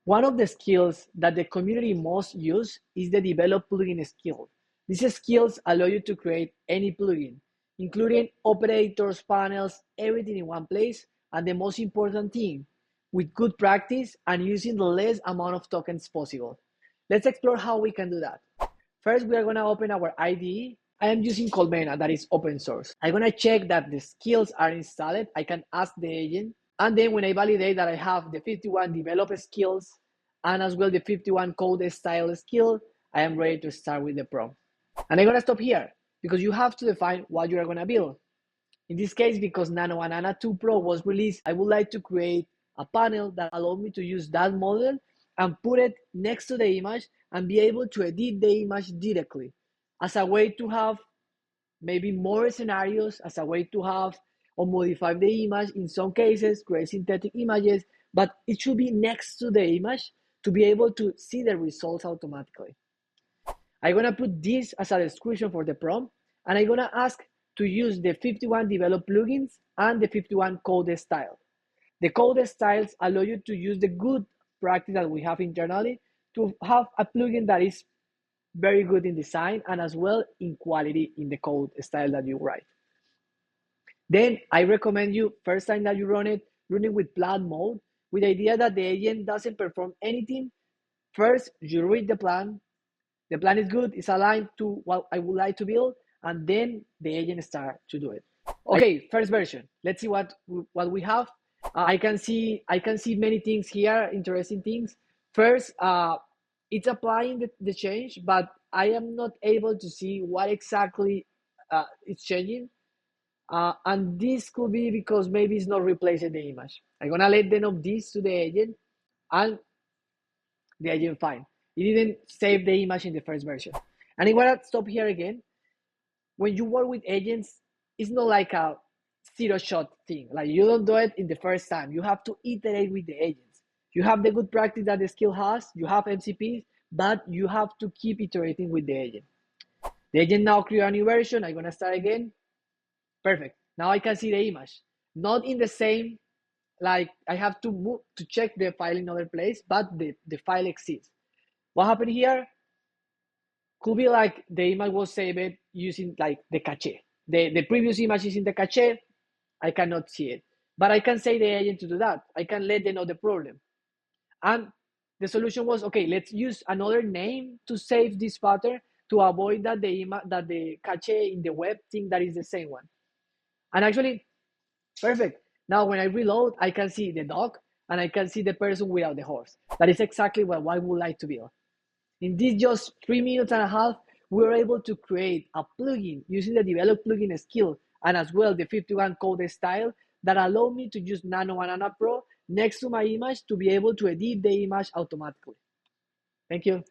One of the skills that the community most use is the develop plugin skill. These skills allow you to create any plugin, including operators, panels, everything in one place, and the most important thing, with good practice and using the least amount of tokens possible. Let's explore how we can do that. First, we are going to open our IDE. I am using Colmena, that is open source. I'm going to check that the skills are installed. I can ask the agent. And then when I validate that I have the 51 develop skills and as well the 51 code style skill, I am ready to start with the prompt. And I'm going to stop here because you have to define what you are going to build. In this case, because Nano Banana Pro was released, I would like to create a panel that allows me to use that model and put it next to the image and be able to edit the image directly as a way to have maybe more scenarios, as a way to have or modify the image in some cases, create synthetic images, but it should be next to the image to be able to see the results automatically. I'm gonna put this as a description for the prompt, and I'm gonna ask to use the 51 develop plugins and the 51 code style. The code styles allow you to use the good practice that we have internally to have a plugin that is very good in design and as well in quality in the code style that you write. Then I recommend you, first time that you run it with plan mode, with the idea that the agent doesn't perform anything. First, you read the plan is good, it's aligned to what I would like to build, and then the agent starts to do it. Okay, first version. Let's see what we have. I can see many things here, interesting things. First, it's applying the change, but I am not able to see what exactly it's changing. And this could be because maybe it's not replacing the image. I'm gonna let them know this to the agent, and the agent fine. It didn't save the image in the first version. And I'm gonna stop here again. When you work with agents, it's not like a zero shot thing. Like you don't do it in the first time. You have to iterate with the agents. You have the good practice that the skill has, you have MCPs, but you have to keep iterating with the agent. The agent now create a new version. I'm gonna start again. Perfect. Now I can see the image. Not in the same, like I have to move to check the file in other place, but the file exists. What happened here? Could be like the image was saved using like the cache. The previous image is in the cache. I cannot see it. But I can say the agent to do that. I can let them know the problem. And the solution was, okay, let's use another name to save this pattern to avoid that the cache in the web thing that is the same one. And actually, perfect. Now when I reload, I can see the dog and I can see the person without the horse. That is exactly what I would like to build. In this just 3 minutes and a half, we were able to create a plugin using the develop plugin skill and as well the 51 code style that allow me to use Nano Banana Pro next to my image to be able to edit the image automatically. Thank you.